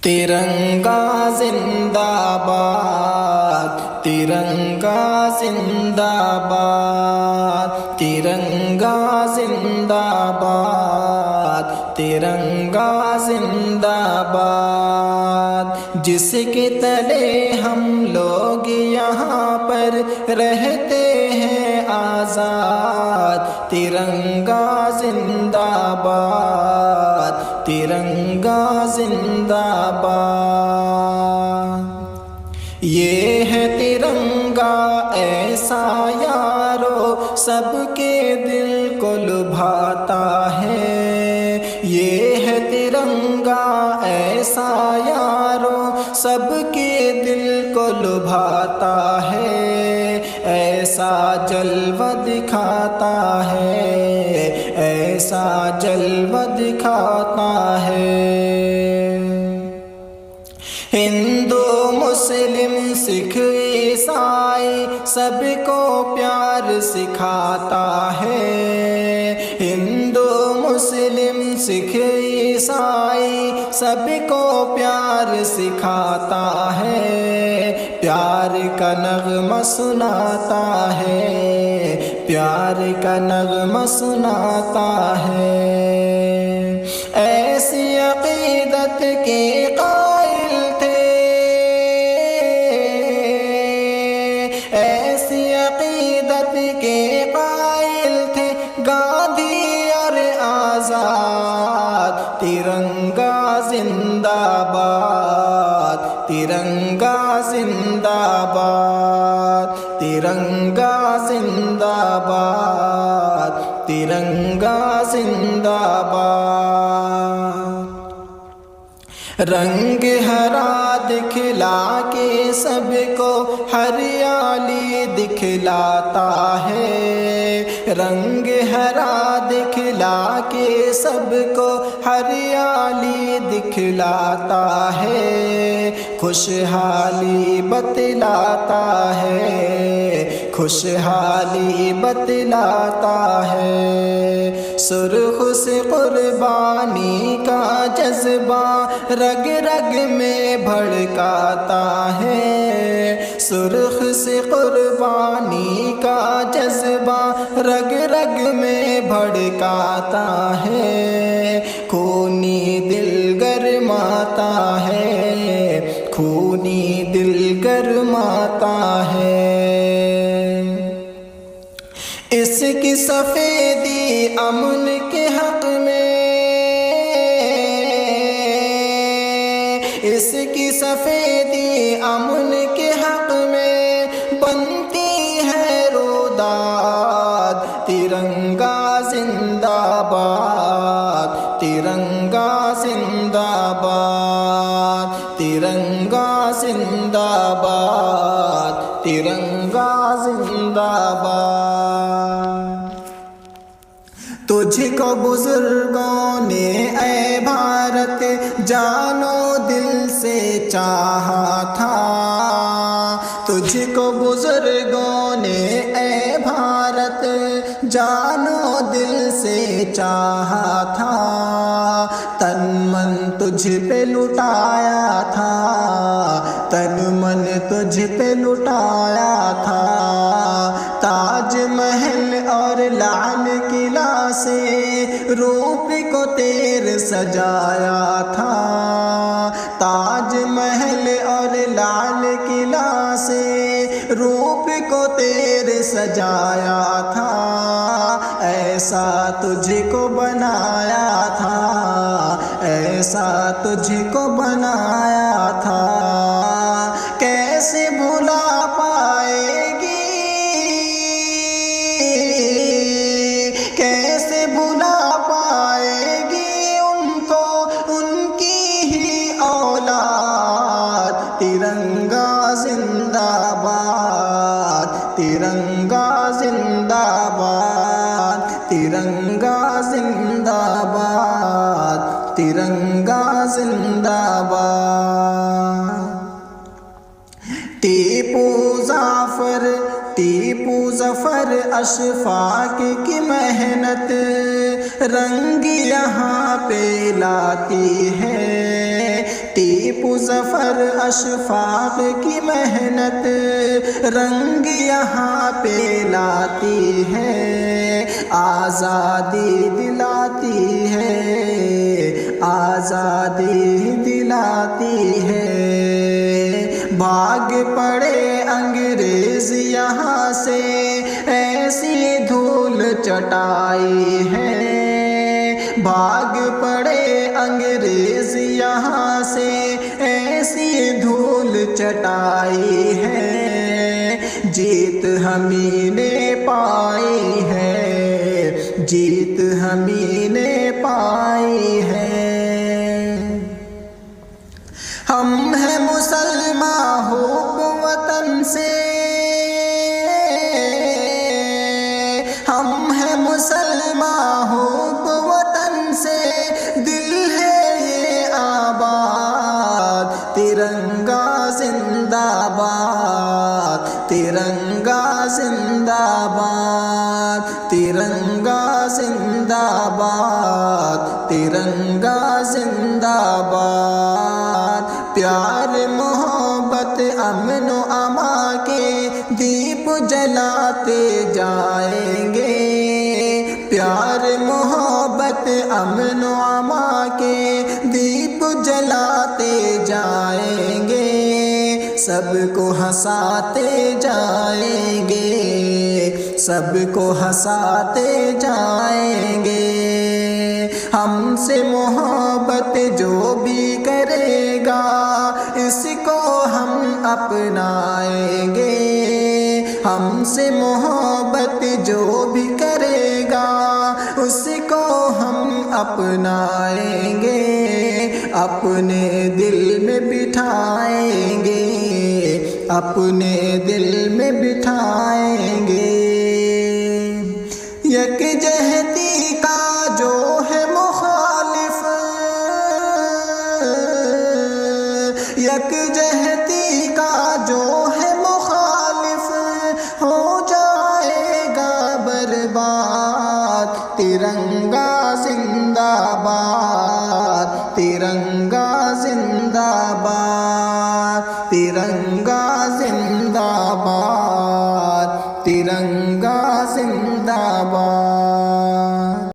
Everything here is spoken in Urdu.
ترنگا زندہ باد، ترنگا زندہ باد، ترنگا زندہ باد، ترنگا زندہ باد۔ جس کے تلے ہم لوگ یہاں پر رہتے ہیں آزاد، ترنگا زندہ باد، ترنگا زندہ باد۔ یہ ہے ترنگا ایسا یارو سب کے دل کو لبھاتا ہے، یہ ہے ترنگا ایسا یارو سب کے دل کو لبھاتا ہے، ایسا جلوہ دکھاتا ہے، ایسا جلوہ دکھاتا ہے۔ ہندو مسلم سکھ عیسائی سب کو پیار سکھاتا ہے، ہندو مسلم سکھ عیسائی سب کو پیار سکھاتا ہے، پیار کا نغمہ سناتا ہے، پیار کا نغمہ سناتا ہے۔ ایسی عقیدت کے قائل تھے، ایسی عقیدت کے قائل تھے گاندھی اور آزاد، ترنگا زندہ باد، ترنگا زندہ باد، ترنگا زندہ باد، ترنگا زندہ باد۔ رنگ ہرا دکھلا کے سب کو ہریالی دکھلاتا ہے، رنگ ہرا دکھلا کے سب کو ہریالی دکھلاتا ہے، خوشحالی بتلاتا ہے، خوشحالی بتلاتا ہے۔ سرخ سے قربانی کا جذبہ رگ رگ میں بھڑکاتا ہے، سرخ سے قربانی کا جذبہ رگ رگ میں بھڑکاتا ہے، خونی دل گرماتا ہے، خونی دل گرماتا ہے۔ اس کی سفیدی امن کے حق میں، اس کی سفیدی امن کے حق میں بنتی ہے روداد، ترنگا زندہ باد، ترنگا زندہ باد، ترنگا زندہ باد، ترنگا زندہ باد۔ تجھ کو بزرگوں نے اے بھارت جانو دل سے چاہا تھا، تجھ کو بزرگوں نے اے بھارت جانو دل سے چاہا تھا، تن من تجھ پہ لٹایا تھا، تن من تجھ پہ لٹایا تھا، تاج محل اور لال قلعہ سے روپ کو تیر سجایا تھا، تاج محل اور لال قلعہ سے روپ کو تیر سجایا تھا، ایسا تجھ کو بنایا تھا، ایسا تجھ کو بنایا تھا، کیسے بھلا پائے گی، کیسے بھلا پائے گی ان کو ان کی ہی اولاد، ترنگا زندہ باد، ترنگا زندہ باد، ترنگا زندہ باد، ترنگا زندہ باد۔ ٹیپو ظفر اشفاق کی محنت رنگ یہاں پہ لاتی ہے، ٹیپو ظفر اشفاق کی محنت رنگ یہاں پہ لاتی ہے، آزادی دلاتی ہے، آزادی دلاتی ہے۔ بھاگ پڑے انگریز یہاں سے، ایسی دھول چٹائی ہے، بھاگ پڑے انگریز یہاں سے، ایسی دھول چٹائی ہے۔ جیت ہمیں نے پائی ہے، جیت ہمیں نے پائی ہے۔ ہم ہیں مسلمان حب وطن سے، ہم ہیں مسلمان حب وطن سے، دل ہے یہ آباد، ترنگا زندہ باد، ترنگا زندہ باد، ترنگا زندہ باد، ترنگا زندہ باد۔ پیار محبت امن و امان کے دیپ جلاتے جائیں گے، پیار محبت امن و امان کے دیپ جلاتے جائیں گے، سب کو ہنساتے جائیں گے، سب کو ہنساتے جائیں گے۔ ہم سے محبت جو بھی کرے گا، اس کو ہم اپنائیں گے، ہم سے محبت جو بھی کرے گا، اس کو ہم اپنائیں گے، اپنے دل میں بٹھائیں گے، اپنے دل میں بٹھائیں گے۔ یکجہتی کا جو ہے مخالف، یکجہتی کا جو ہے مخالف، ہو جائے گا برباد، ترنگا زندہ باد، ترنگا زندہ باد، ترنگا زندہ باد۔